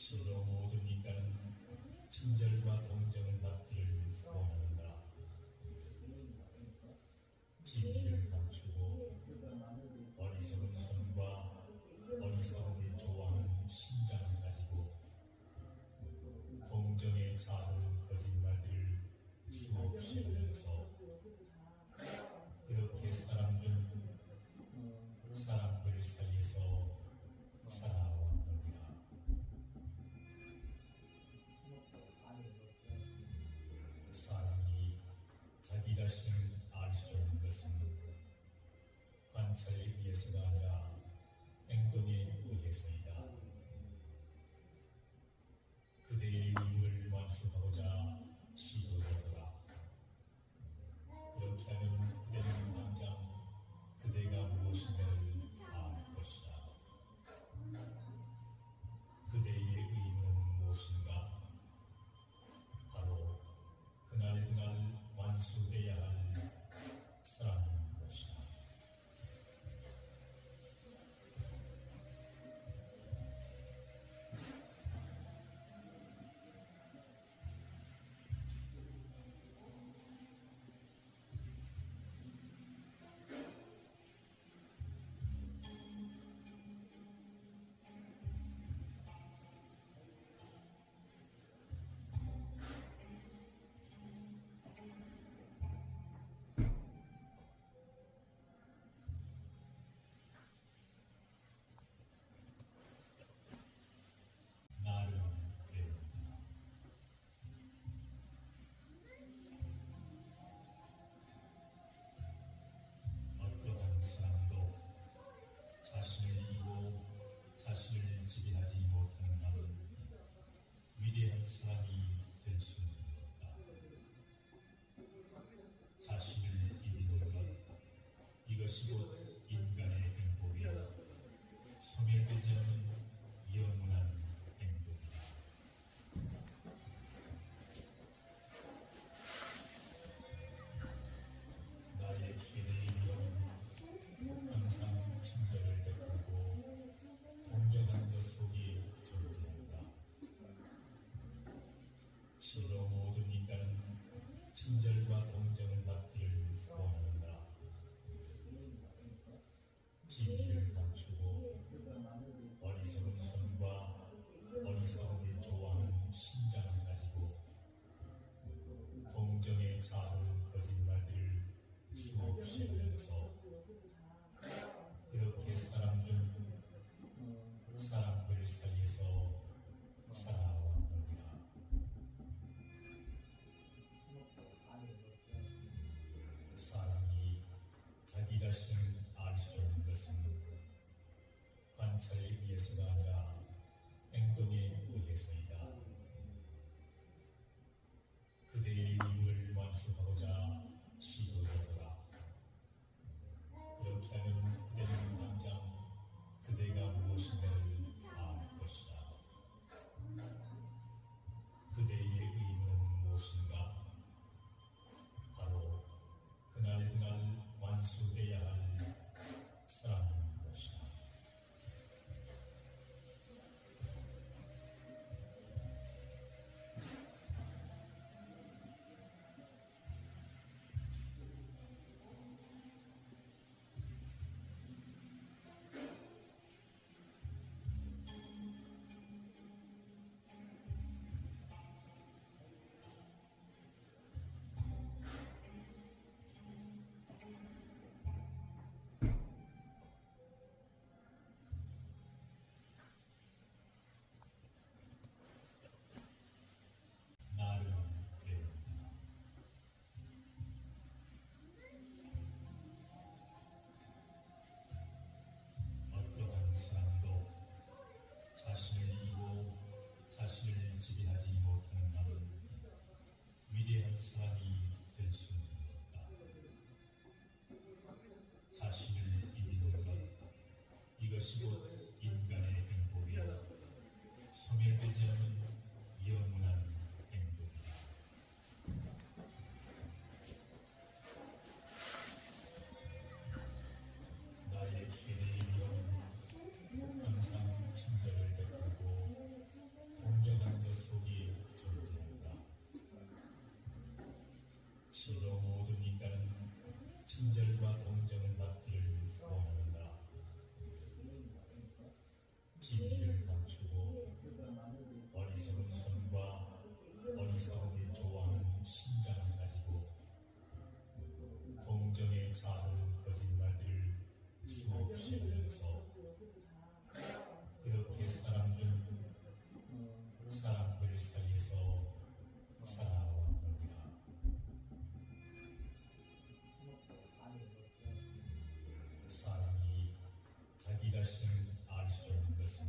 실로 모든 인간은 친절과 동정을 받기를 원한다. 진리를 감추고 어리석은 손과 어리석음을 좋아하는 심장을 가지고 동정에 차오른 거짓말들을 수없이 하면서 그렇게 사람들 사이에서 살아왔느니라. 사람이 자기 자신을 알 수 없는 것은 관찰에 의해서가 아니라 행동에 의해서이다. 그대의 의문을 완수하고자 시도하더라. 그렇게 하면 그대는 당장 그대가 무엇인가를 알 것이다. 그대의 의문은 무엇인가? 바로 그날 완수돼야 할 사람인 것이다. 나를 배운다. 어떠한 사람도 자신을 이기고 자신을 지배하지 못하는 나는 위대한 사람이 될 수는 없다. 자신을 이기는 것, 이것이 곧 인간의 행복이야. 소멸되지 않는 영원한 행복이다. 나의 최대의 위험은 항상 친절을 베풀고 동정하는 것 속에 존재한다. 실로 모든 인간은 친절과 동정을 받기를 원한다. 진리를 감추고 어리석은 손과 어리석음을 좋아하는 심장을 가지고 동정에 차오른 거짓말들을 수없이 하면서 그렇게 사람들 사이에서 살아왔느니라. 사람이 자기 자신을 알 수 없는 것은 관찰에 진리를 감추고 어리석은 손과 어리석음을 좋아하는 심장을 가지고 동정의 작은 거짓말들을 수없이 하면서 그렇게 사람들 사이에서 살아왔느니라. 사람이 자기 자신을 알 수 있는 것은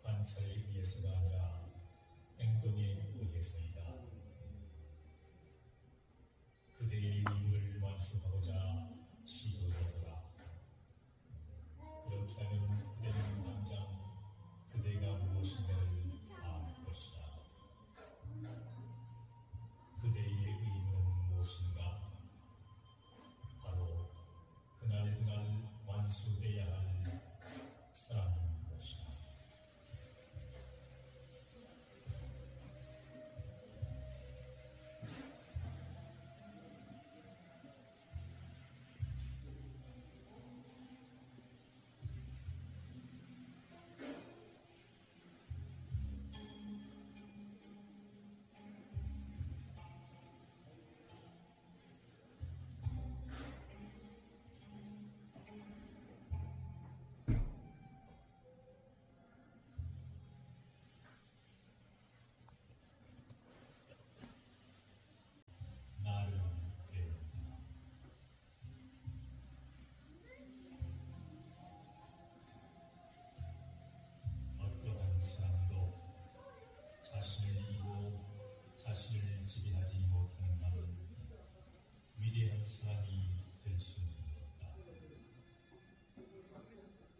관찰에 의해서가 아니라 행동에 의해서이다. 그대의 힘을 완수하고자 시도하더라. 그렇게 하면 그대는 당장 그대가 무엇인가를 알 것이다. 그대의 의무는 무엇인가? 바로 그날 완수돼야 할 사람인 것이다. 나를 배운다. 어떠한 사람도 자신을 이기고 자신을 지배하지 못하는 나는 위대한 사람이 될 수는 없다.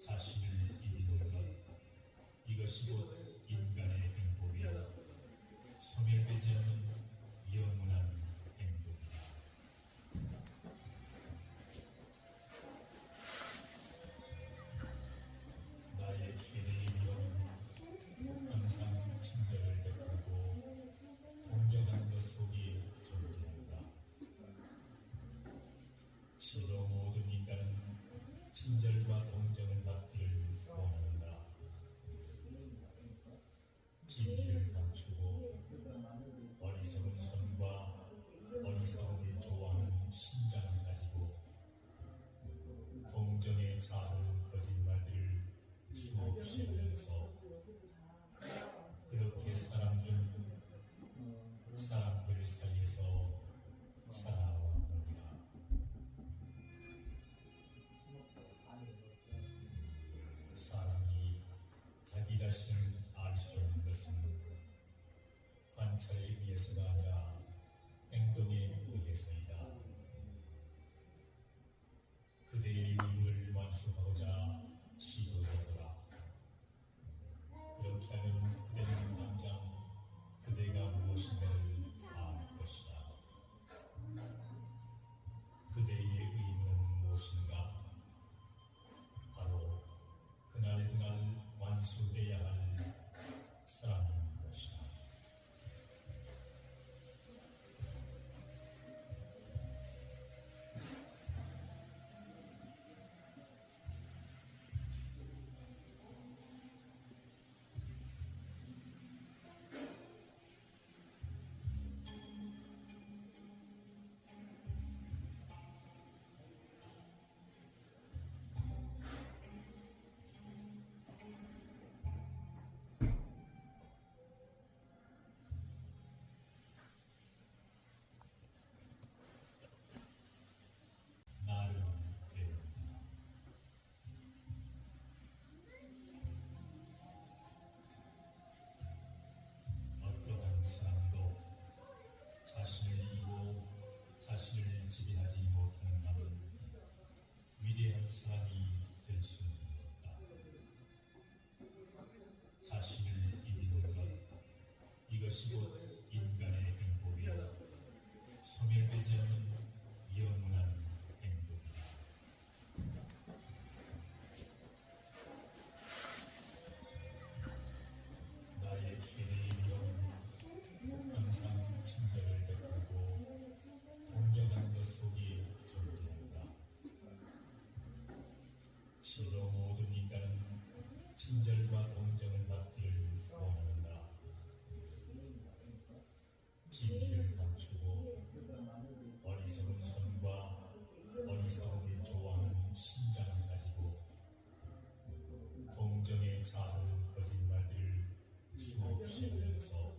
자신을 이기는 것, 이것이 곧 인간의 행복이요 소멸되지 않는 영원한 행복이다. 나의 최대의 위험은 항상 친절을 베풀고 동정하는 것 속에 존재한다. 시로 모든 인간은 친절과 동정을 받기를 원한다. 진리를 감추고 어리석은 손과 어리석음을 좋아하는 심장을 가지고 동정의 작은 거짓말들을 수없이 하면서 그렇게 사람들 사이에서 살아왔느니라. 사람이 자기 자신을 알 수 있는 것은 관찰에 의해서가 아니라 행동에 의해서이다. 그대의 힘을 완수하고자 시도하더라. 그렇게 하면 그대는 당장 그대가 무엇인가를 알 것이다. 그대의 의무는 무엇인가? 바로 그날 완수돼야 할 사람인 것이다. 나를 배운다. 어떠한 사람도 자신을 이기고 자신을 지배하지 못하는 나는 위대한 사람이 될 수는 없다. 자신을 이기는 것, 이것이 곧 인간의 행복이요 소멸되지 않는 영원한 행복이다. 나의 최대의 위험은 항상 친절을 베풀고 동정하는 것 속에 존재한다. 시로 모든 인간은 친절과 동정을 받기를 원하는가. 진리를 감추고 어리석은 손과 어리석음을 좋아하는 심장을 가지고 동정에 차는 거짓말들을 수없이 하면서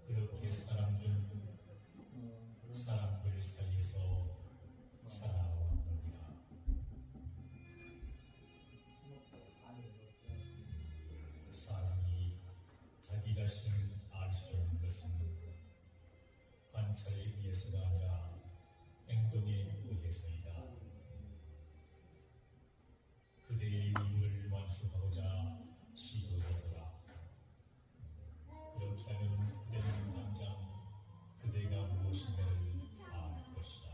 그렇게 사람들 사이에서 살아왔느니라. 사람이 자기 자신을 알 수 없는 것은 관찰에 의해서가 아니라 행동에 의해서이다. 그대의 의를 완수하고자 시도하더라. 그렇게 하면 그대는 당장 그대가 무엇인가를 알 것이다.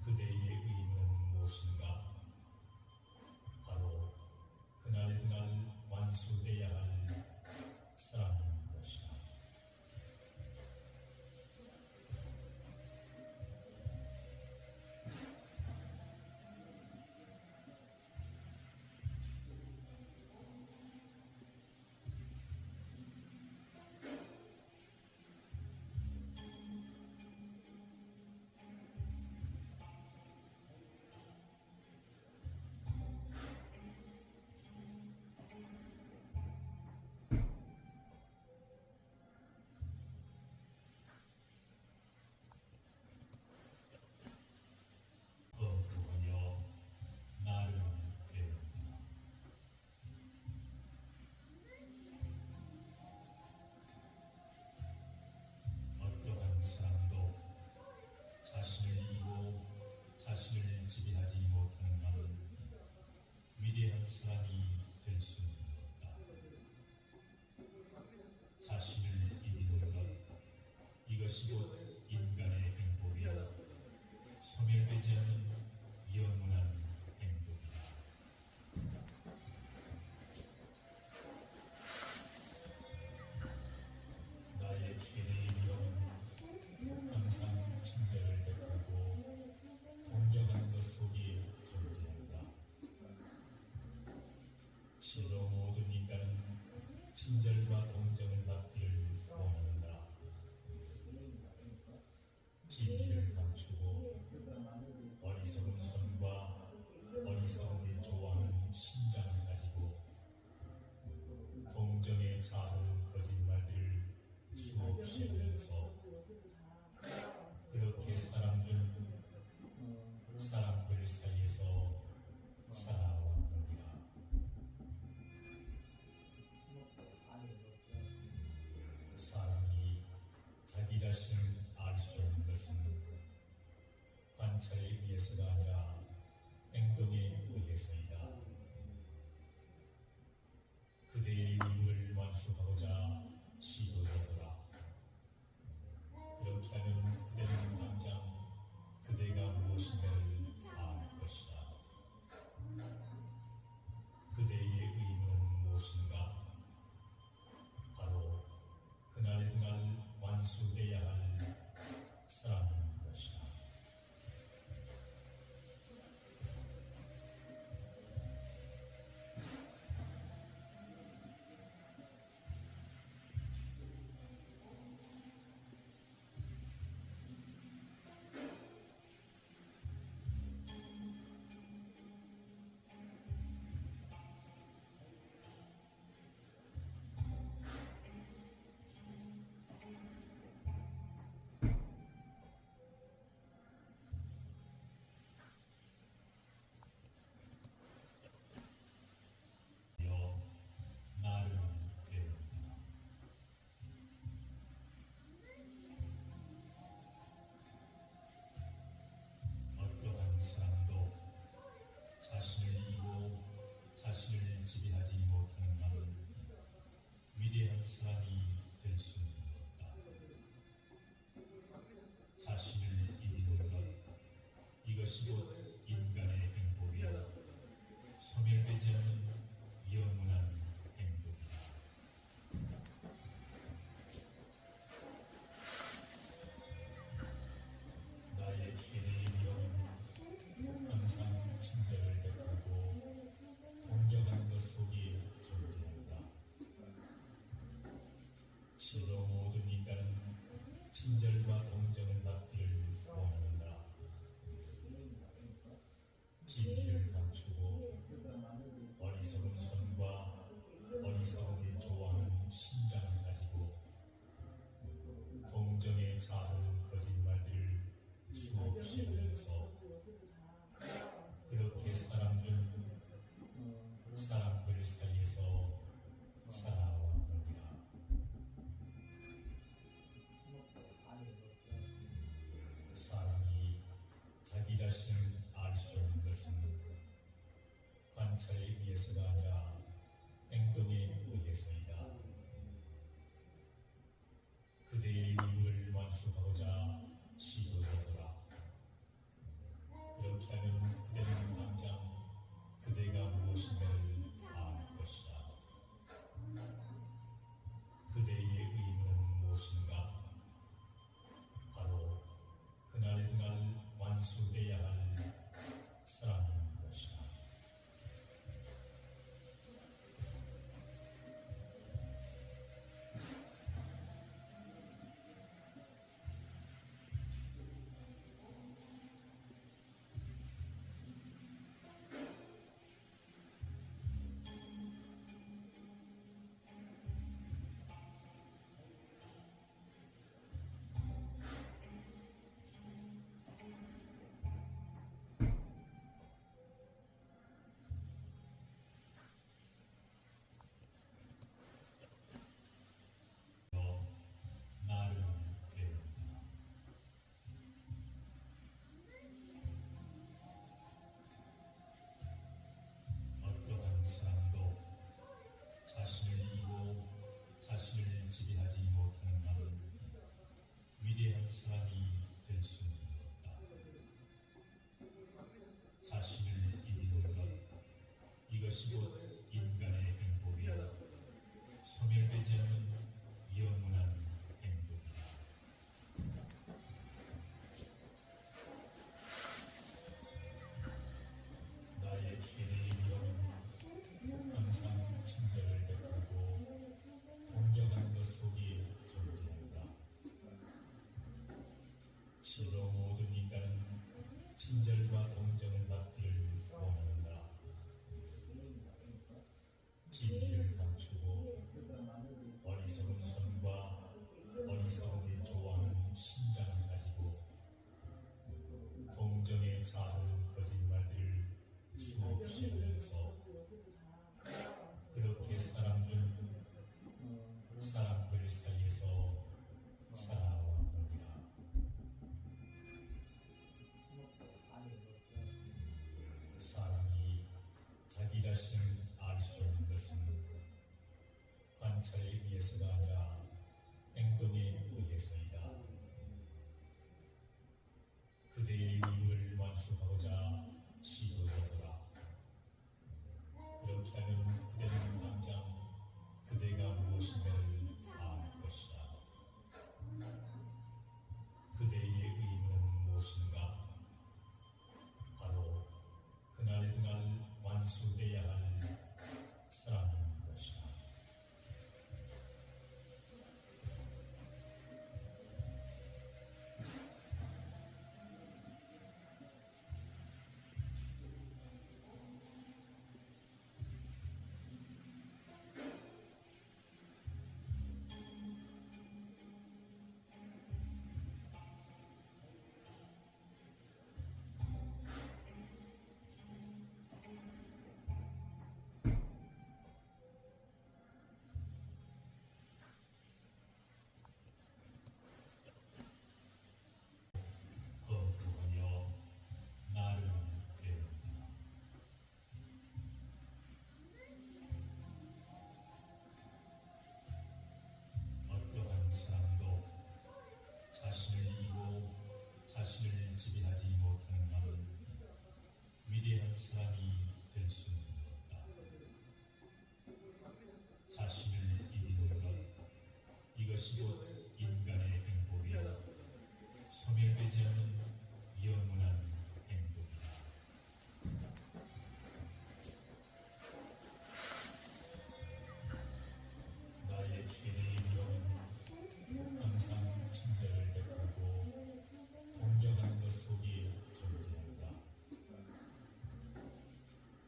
그대의 의는 무엇인가? 바로 그날 완수돼야 할 사람인 것이다. 거부하여 나를 배우라. 어떠한 사람도 자신을 이기고 자신을 지배하지 못하는 나는 위대한 사람이 될 수는 없다. 자신을 이기는 것, 이것이 곧 인간의 행복이요 소멸되지 않는 영원한 행복이다. 나의 최대의 위험은 항상 친절을 베풀고 동정하는 것 속에 존재한다. 실로 모든 인간은 친절과 동정을 받기를 원한다. 진리를 감추고 어리석은 손과 어리석음을 좋아하는 심장을 가지고 동정에 차는 거짓말들을 수없이 하면서 그렇게 사람들 사이에서 살아왔느니라. 사람이 자기 자신을 알 수 없는 것은 실로 모든 인간은 친절과 동정을 받기를 원하는다. 진리를 감추고 어리석은 손과 어리석음을 좋아하는 심장을 가지고 동정의 작은 거짓말들을 수없이 하면서 그렇게 사람들 사이에서 살아왔느니라. 사람이 자기 자신을 알 수 없는 것은 관찰에 의해서가 아니라 행동에 의해서이다. 그대의 의무를 완수하고자 시도하더라. 그렇게 하면 그대는 당장 그대가 무엇인가를 알 것이다. 그대의 의무는 무엇인가? 바로 그날 완수돼야 할 사람인 것이다. 나를 배운다. 어떠한 사람도 자신을 이기고 자신을 지배하지 못하는 나는 위대한 사람이 될 수는 없다. 자신을 이기는 것, 이것이 곧 인간의 행복이요 소멸되지 않는 영원한 행복이다. 나의 최대의 위험은 항상 친절을 베풀고 동정하는 것 속에 존재한다. 실로 모든 인간은 친절과 동정을 받기를 원한다. 진리를 감추고 어리석은 손과 어리석음을 좋아하는 심장을 가지고 동정의 작은 거짓말들을 수없이 하면서 그렇게 사람들 사이에서 살아왔느니라. 사람이 자기 자신을 알 수 없는 것은 관찰에 의해서가 아니라 행동에 의해서이다. 그대의 의무를 완수하고자 시도하더라. 그렇게 하면 그대는 당장 그대가 무엇인가를 알 것이다. 그대의 의무는 무엇인가? 바로 그날 완수돼야 할 사람인 것이다.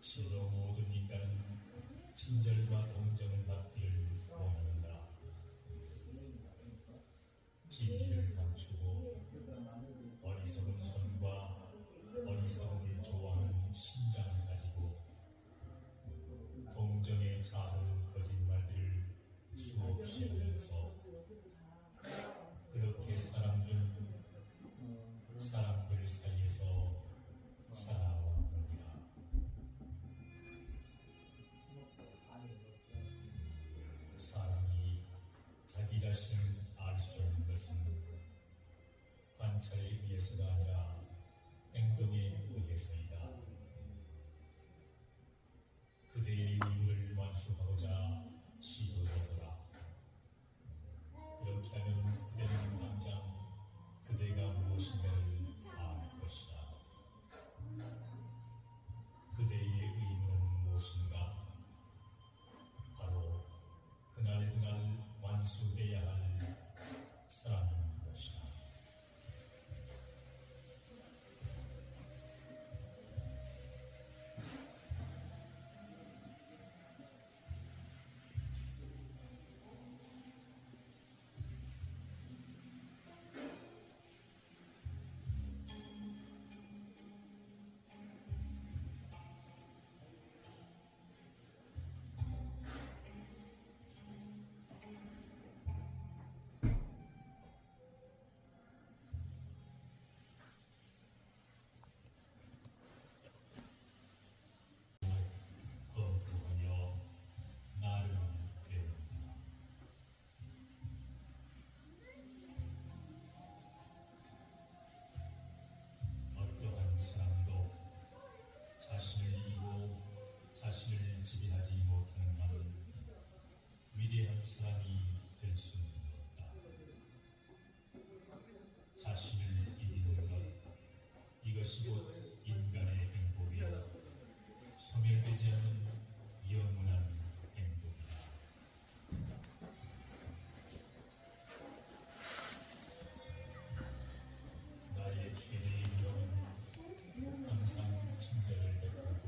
실로 모든 인간은 친절과 동정을 받기를 원하는다. 진리를 감추고 어리석은 손과 어리석음을 좋아하는 심장을 가지고 동정에 작은 거짓말들을 수없이 하면서 그렇게 사람들 사이에서 살아왔느니라. 사람이 자기 자신을 알 수 없는 것은 관찰에 의해서가 아니라 행동에 의해서이다. 그대의 의무를 완수하고자 시도하더라. 그렇게 하면 그대는 당장 그대가 무엇인가를 알 것이다. 그대의 의무는 무엇인가? 바로 그날 완수해야 할 사람인 것이다. 거부하며 나를 배운다. 어떠한 사람도 자신을 이기고 자신을 지배하지 못하는 한은 위대한 사람이 될 수는 없다. 자신을 이기는 것, 이것이 곧 인간의 행복이요 소멸되지 않는 영원한 행복이다. 나의 최대의 위험은 항상 친절을 베풀고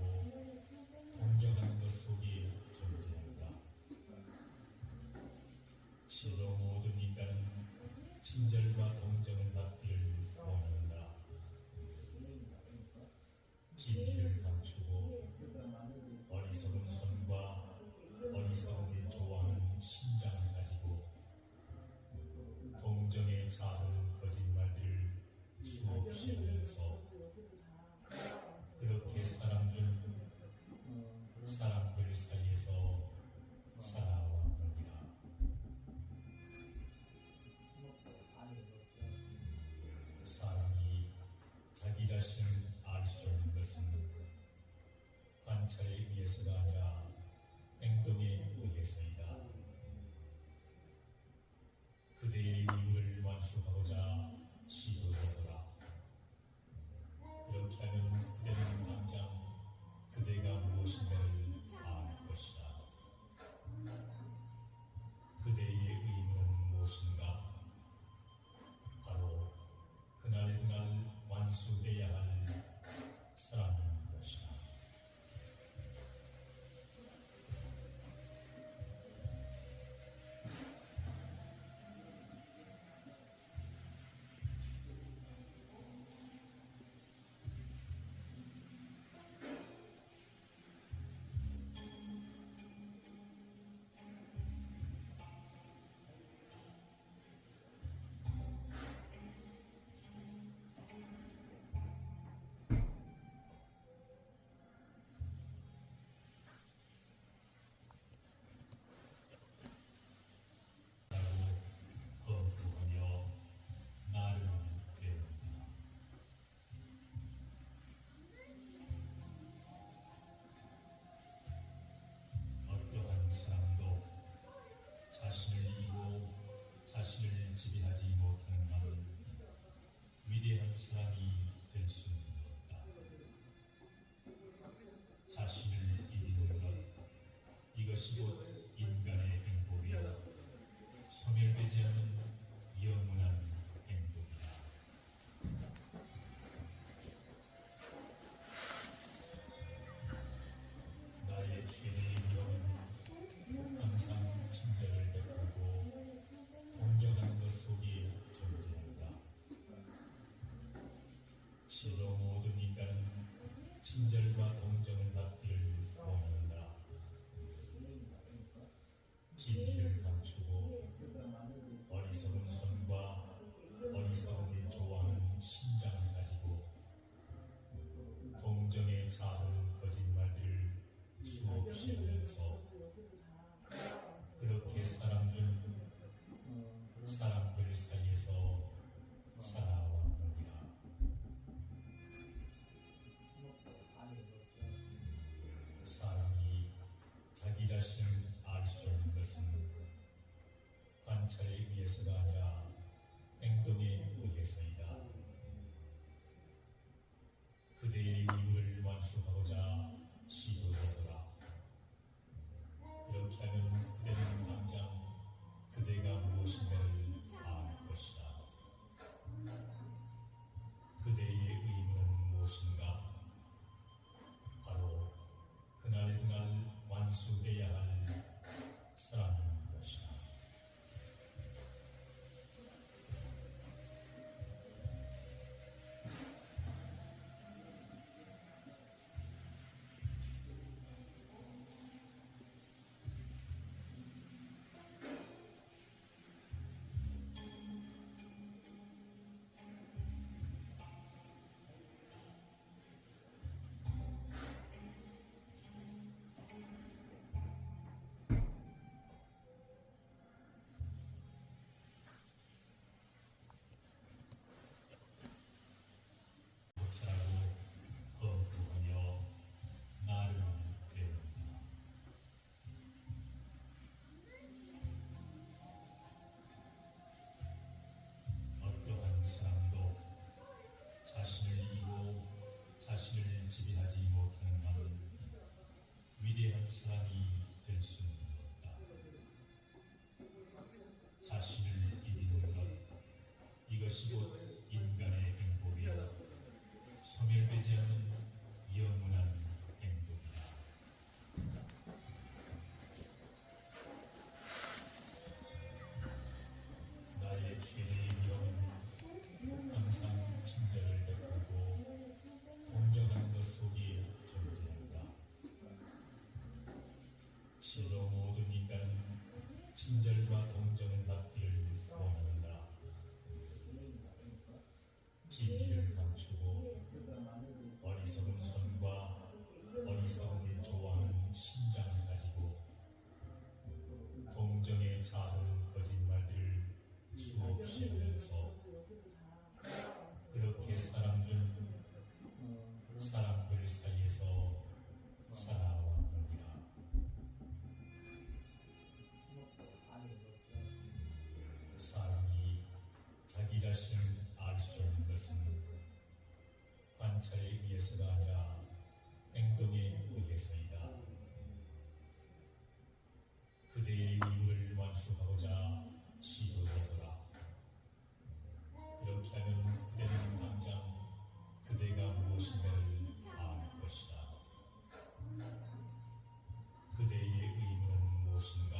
동정하는 것 속에 존재한다. 실로 모든 인간은 친절과 동정을 받기를 원한다. 진리를 감추고 어리석은 손과 어리석음을 좋아하는 심장을 가지고 동정에 작은 거짓말들을 수없이 하면서 그렇게 사람들 사이에서 살아왔느니라. 사람이 자기 자신을 알 수 없는 것은 관찰에 의해서가 아니라 행동에 의해서이다. 그대의 의무를 완수하고자 시도하더라. 그렇게 하면 그대는 당장 그대가 무엇인가를 알 것이다. 그대의 의무는 무엇인가? 바로 그날 완수해야 할 사람인 것이다. 거부하며 나를 배운다. 어떠한 사람도 자신을 이기고 자신을 지배하지 못하는 한은 위대한 사람이 될 수는 없다. 자신을 이기는 것, 이것이 곧 인간의 행복이요 소멸되지 않는 영원한 행복이다. 최대의 위험은 항상 친절을 베풀고 동정하는 것 속에 존재한다. 실로 모든 인간은 친절과 동정을 받기를 원한다. 진리를 감추고 어리석은 손과 어리석음을 좋아하는 심장을 가지고 동정에 차오른 거짓말들을 수없이 하면서 그렇게 사람들 사이에서 살아왔느니라. 사람이 자기 자신을 알 수 없는 것은 관찰에 의해서가 아니라 행동에 의해서이다. 그대의 의무를 완수하고자 시도하더라. 그렇게 하면 그대는 당장 그대가 무엇인가를 알 것이다. 그대의 의무는 무엇인가? 바로 그날 완수돼야 할 사람인 것이다. 거부하며 나를 배운다. 어떠한 사람도 자신을 이기고 자신을 지배하지 못하는 나는 위대한 사람이 될 수는 없다. 자신을 이기는 것, 이것이 곧 인간의 행복이요 소멸되지 않는 영원한 행복이다. 나의 최대의 위험은 항상 친절을 베풀고 동정하는 것 속에 존재한다. 실로 모든 인간은 친절과 동정을 받기를 원한다. 진리를 감추고 어리석은 손과 어리석음을 좋아하는 심장을 가지고 동정에 차오른 거짓말들을 수없이 하면서 그렇게 사람들 사이에서 살아왔느니라. 사람이 자기 자신을 알 수 없는 것은 관찰에 의해서가 아니라 행동에 의해서이다. 그대의 의무를 완수하고자 시도하더라. 그렇게 하면 그대는 당장 그대가 무엇인가를 알 것이다. 그대의 의무는 무엇인가?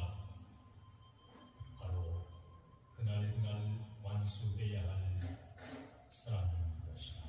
바로 그날 완수돼야 할 사람인 것이다.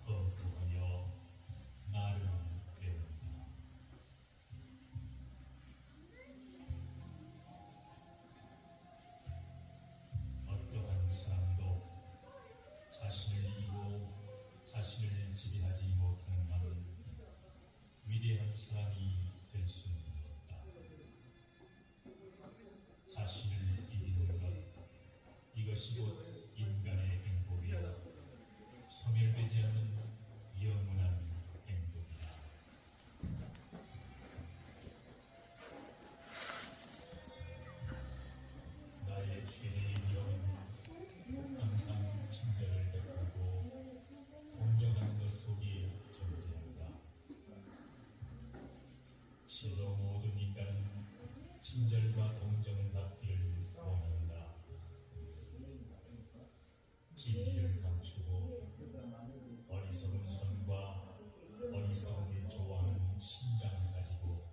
거부하며 나를 배운다. 어떠한 사람도 자신을 이기고 자신을 지배하지 못하는 나는 위대한 사람이 될 수는 없다. 자신을 이기는 것, 이것이 곧 인간의 행복이다. 소멸되지 않는 영원한 행복이다. 나의 최대의 위험은 항상 친절을 베풀고 동정하는 것 속에 존재한다. 실로 모든 인간은 친절과 동정을 받기를 원한다. 진리를 감추고 어리석은 손과 어리석음을 좋아하는 심장을 가지고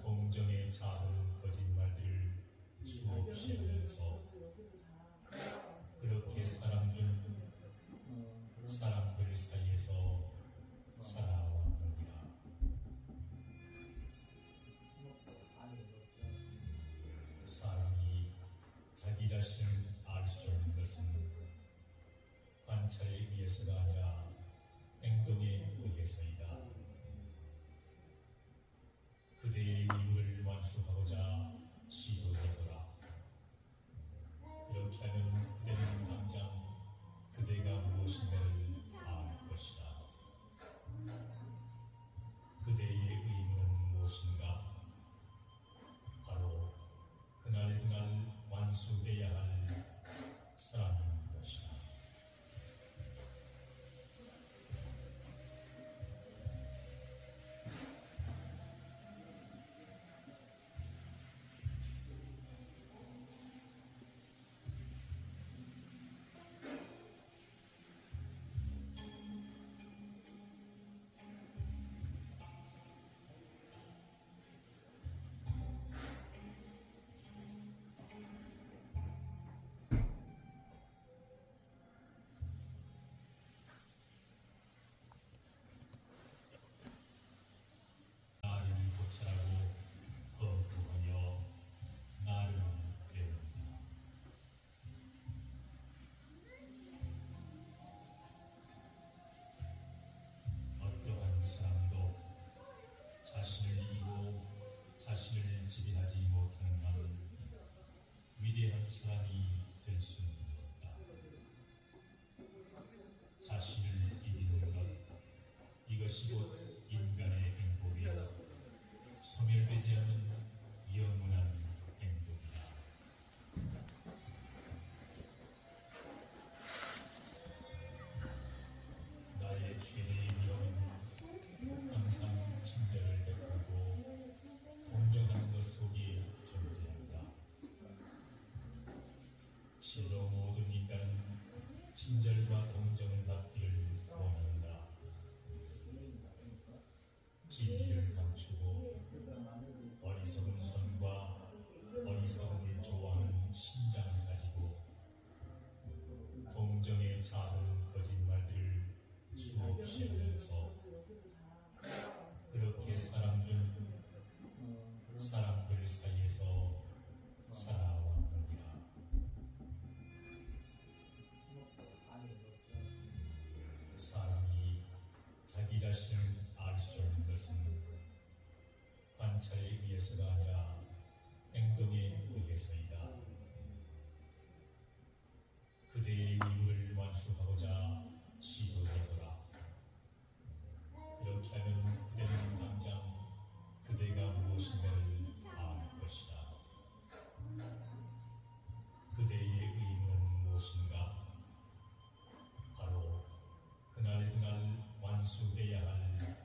동정에 차오른 거짓말들을 수없이 하면서 그렇게 사람들 사이에서 살아왔느니라. 사람이 자기 자신을 알 수 없는 것은 관찰에 의해서가 아니라 행동에 의해서이다. 그대의 의무를 완수하고자 시도해보라. 그렇게 하면 그대는 당장 그대가 무엇인가를 알 것이다. 그대의 의무는 무엇인가? 바로 그날 완수돼야 할 사람인 것이다. 나를 고찰하고 거부하며 나를 배운다. 어떠한 사람도 자신을 이기고 자신을 지배하지 못하는 나는 위대한 사람이 될 수는 없다. 자신을 이기는 것, 이것이 곧 인간의 행복이요 소멸되지 않는 영원한 행복이다. 나의 최대의 위험은 항상 친절을 베풀고 동정하는 것 속에 존재한다. 실로 모든 인간은 친절과 동정을 받기를 원한다. 진리를 감추고 어리석은 손과 어리석음을 좋아하는 심장을 가지고 동정에 차오른 거짓말들을 수없이 하면서 그렇게 사람들 사이에서 살아왔느니라. 사람이 자기 자신을 알 수 없는 것은 관찰에 의해서가 아니라 행동에 의해서이다. 그대의 의무를 완수하고자 시도해보라. 그렇게 하면 그대는 당장 그대가 무엇인가를 알 것이다. 그대의 의무는 무엇인가? 바로 그날 완수돼야 할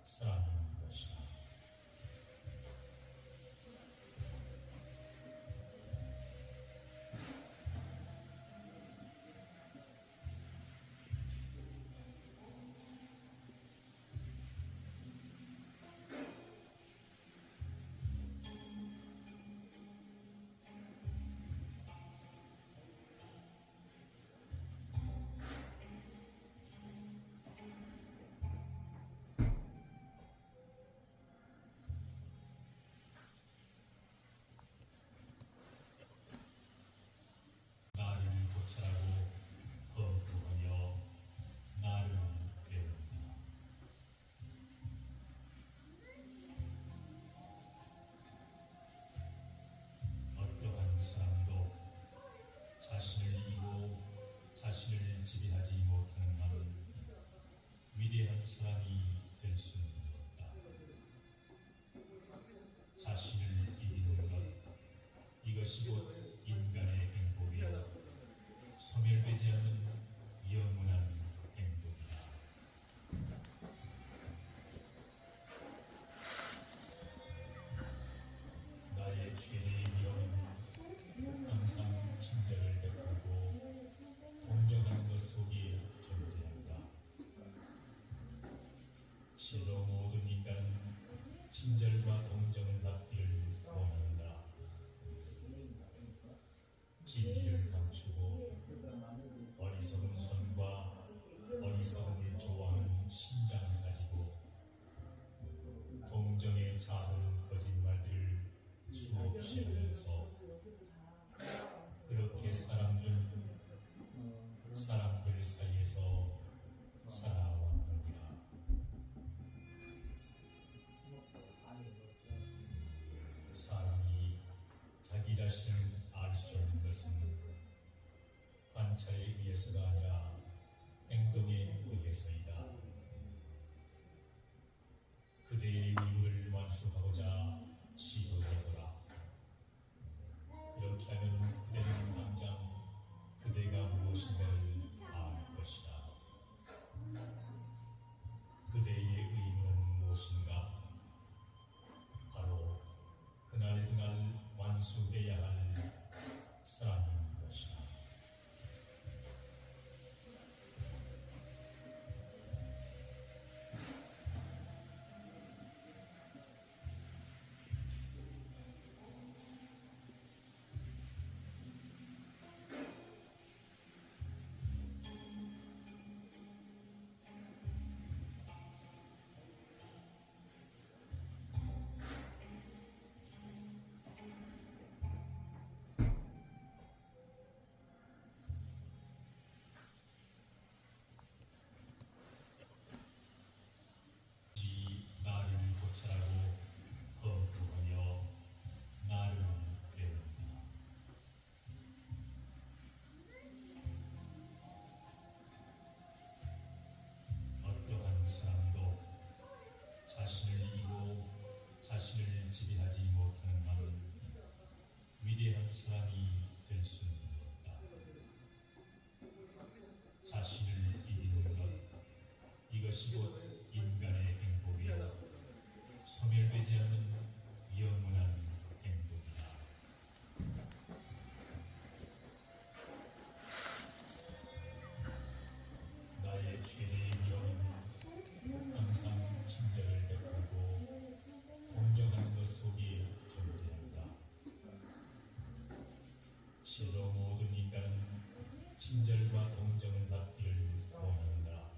사람인 것이다. 지배하지 못하는 나는 위대한 사람이 될 수는 없다. 자신을 이기는 것, 이것이 곧 인간의 행복이요 소멸되지 않는 영원한 행복이다. 나의 최대의 위험은 항상 친절을 베풀고 동정하는 것 속에 존재한다. 실로 모든 인간은 친절과 동정을 받기를 원한다. 진리를 감추고 어리석은 손과 어리석음을 좋아하는 심장을 가지고 동정에 차오른 거짓말들을 수없이 하면서 그렇게 사람들 사이에서 살아왔느니라. 사람이 자기 자신을 알 수 없는 것은 관찰에 의해서가 아니라 행동에 의해서이다. 그대의 의무를 완수하고자 시도해보라. 그렇게 하면 그대는 당장 그대가 무엇인가를 알 것이다. 그대의 의무는 무엇인가? 바로 그날 완수해야 할 사람인 것이다. 나를 고찰하고 거부하며 나를 배운다. 어떠한 사람도 자신을 이기고 자신을 지배하지 못하는 나는 위대한 사람이 될 수는 없다. 자신을 이기는 것, 이것이 곧 인간의 행복이요 소멸되지 않는 영원한 행복이다. 나의 최대의 위험은 항상 친절을 베풀고 동정하는 것 속에 존재한다. 실로 모든 인간은 친절과 동정을 받기를 원한다.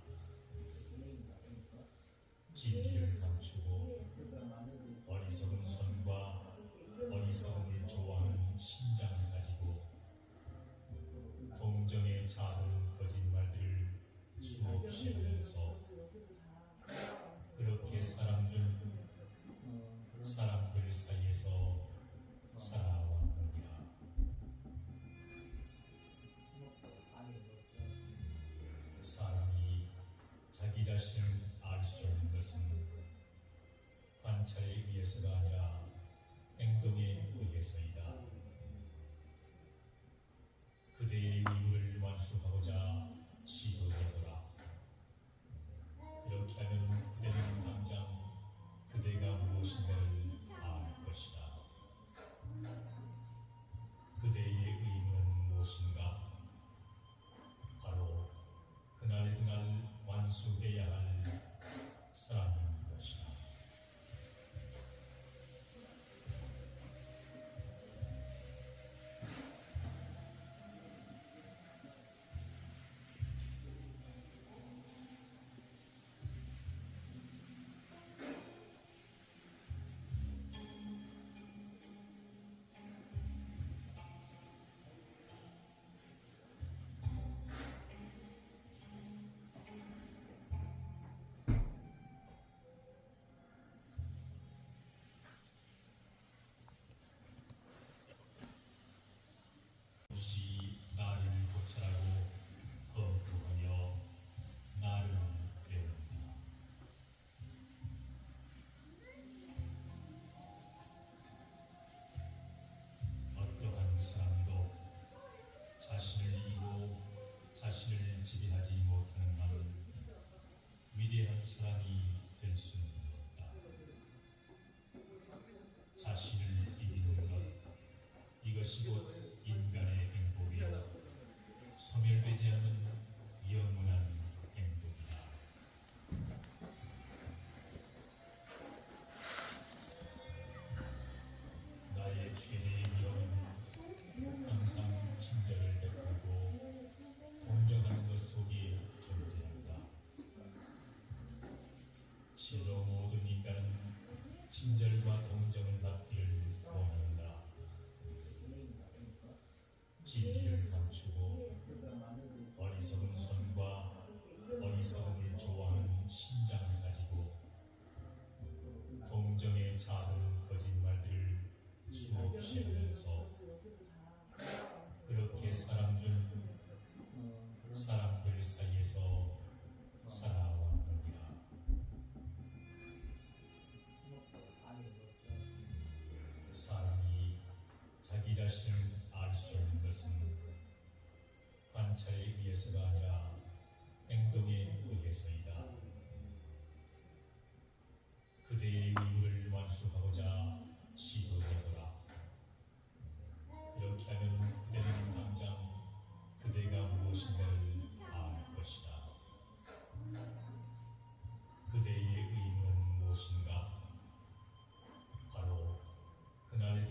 진리를 감추고 어리석은 손과 어리석음을 좋아하는 심장을 가지고 동정에 차오른 거짓말들을 수없이 하면서 그렇게 사람들 사이에서 살아왔느니라. 사람이 자기 자신을 알 수 없는 것은 관찰에 의해서가 아니라 행동에 의해서이다. 그대의 의무를 완수하고자 시도해보라. 그렇게 하면 그대는 당장 그대가 무엇인가를 알 것이다. 그대의 의무는 무엇인가? 바로 그날 완수해야 할 사람인 것이다. 지배하지 못하는 나는 위대한 사람이 될 수는 없다. 자신을 이기는 것, 이것이 곧 인간의 행복이요 소멸되지 않는 영원한 행복이다. 나의 최대의 위험은 항상 친절을 베풀고 동정하는 것 속에 존재한다. 실로 모든 인간은 친절과 동정을 받기를 원한다. 진리를 감추고 어리석은 손과 어리석음을 좋아하는 심장을 가지고 동정에 차는 거짓말들을 수없이 하면서 그렇게 사람들 사이에서 살아왔느니라. 사람이 자기 자신을 알 수 있는 것은 관찰에 의해서가 아니라 행동에 의해서이다. 그대의 의무를 완수하고자 시도해보라. 그렇게 하면 그대는 당장 그대가 무엇인가를 알 것이다. 그대의 의무는 무엇인가? 바로 그날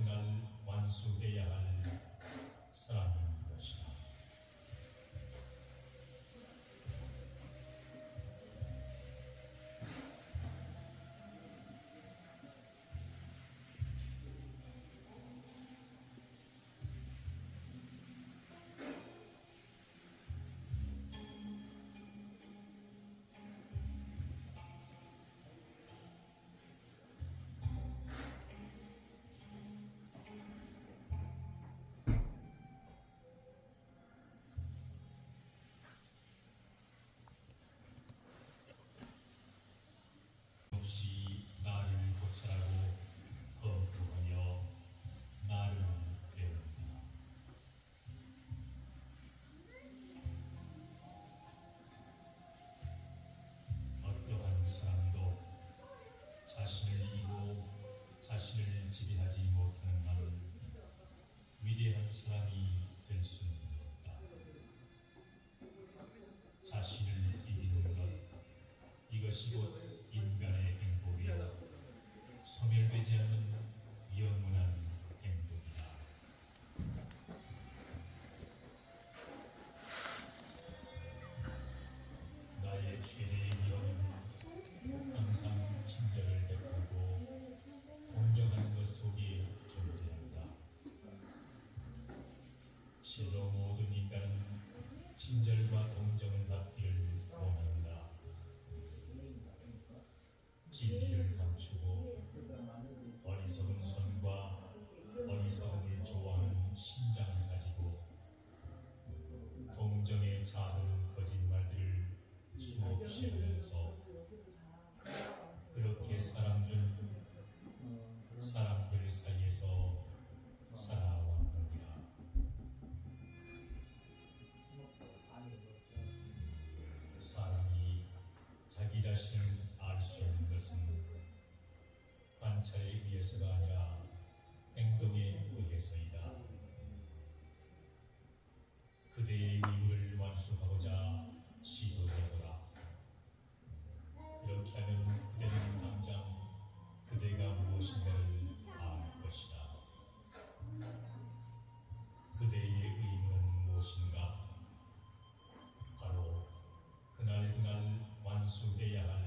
완수돼야 할 사람인 것이다. 없이 나를 고찰하고 검토하며 나를 배운다. 어떠한 사람도 자신을 이기고 자신을 지배하지 못하는 나는 위대한 사람이 될 수는 없다. 자신을 이기는 것, 이것이 곧 인간의 행복이요 소멸되지 않는 영원한 행복이다. 나의 최대의 위험은 항상 친절을 베풀고 동정하는 것 속에 존재한다. 실로 모든 인간은 친절과 동정을 받기를 원한다. 진리를 감추고 어리석은 손과 어리석음을 좋아하는 심장을 가지고 동정에 차는 거짓말들을 수없이 하면서 그렇게 사람들 사이에서 살아왔느니라. 사람이 자기 자신을 알 수 있는 것은 관찰에 의해서가 아니라 행동에 의해서이다. 그대의 의무를 완수하고자 시도해보라. 그렇게 하면 그대는 당장 그대가 무엇인가를 알 것이다. 그대의 의무는 무엇인가? 바로 그날 완수돼야 할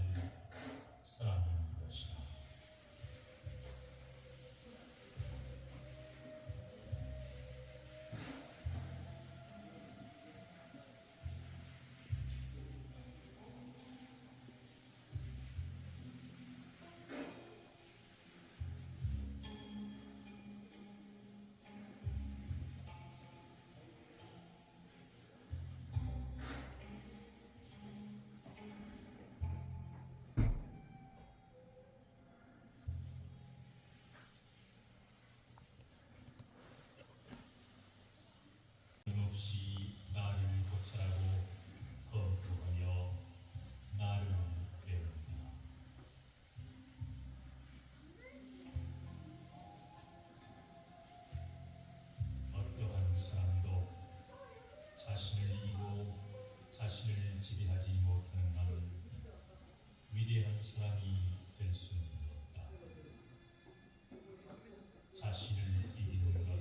사람인 것이다. 지배하지 못하는 나는 위대한 사람이 될 수는 없다. 자신을 이기는 것,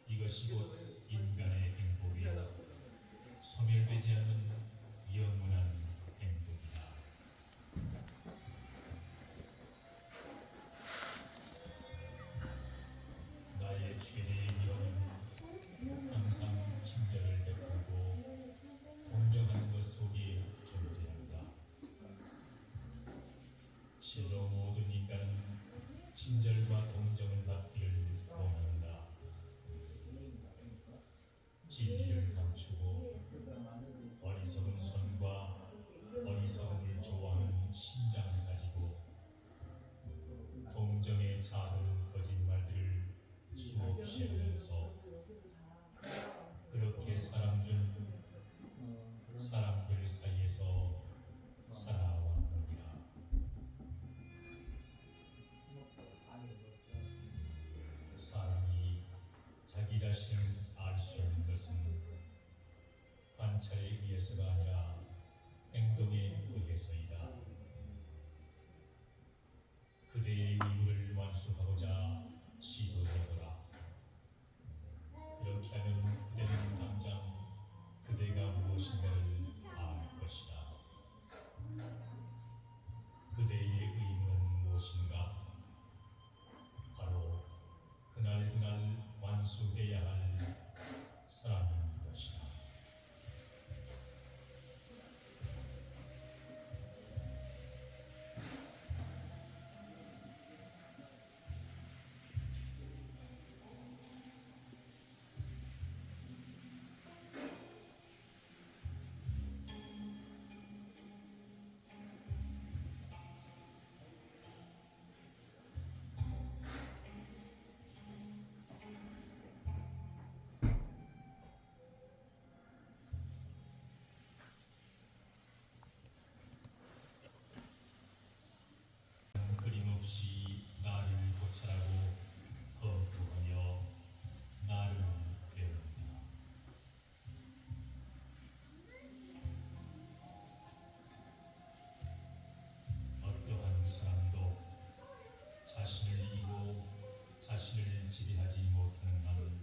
이것이 곧 인간의 행복이요 소멸되지 않는 영원한 행복이다. 나의 최대의 위험은 항상 친절을 베풀고 동정하는 것 속에 존재한다. 실로 모든 인간은 친절과 동정을 받기를 원한다. 진리를 감추고 어리석은 손과 어리석음을 좋아하는 심장을 가지고 동정에 차도는 거짓말들을 수없이 하면서 그렇게 사람들 사이에서 살아왔느니라. 사람이 자기 자신을 알 수 있는 것은 관찰에 의해서가 아니라 행동에 의해서이다. 그대의 의무를 완수하고자 시도해보라. 그렇게 하면 그대는 당장 그대가 무엇인가를 알 것이다. 그대의 의무는 무엇인가? 바로 그날 완수해야 할 사람인 것이다. 끊임없이 나를 고찰하고 검토하며 나를 배운다. 어떠한 사람도 자신을 이기고 자신을 지배하지 못하는 나는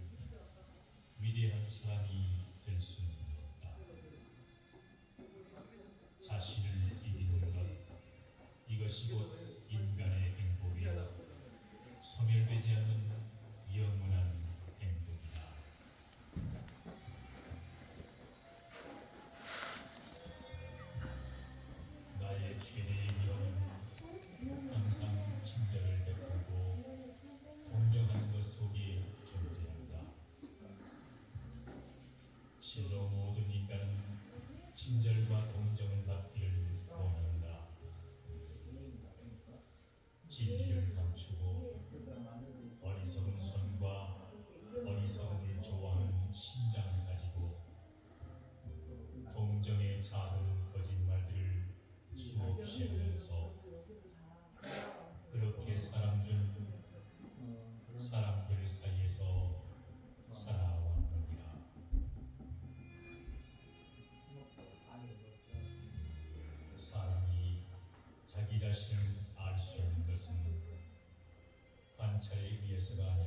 위대한 사람이 될 수는 없다. 자신을 이기는 것, 이것이 곧 인간의 행복이요 소멸되지 않는 영원한 행복이다. 나의 최대의 위험은 항상 친절을 베풀고 동정하는 것 속에 존재한다. 실로 모든 인간은 친절과 동정을 받기를 원한다. 진리를 감추고 어리석은 손과 어리석음을 좋아하는 심장을 가지고 동정에 차도는 거짓말들을 수없이 하면서 그렇게 사람들 사이에서 살아왔느니라. 사람이 자기 자신을 알 수 있는 것은 관찰에 의해서가 아니라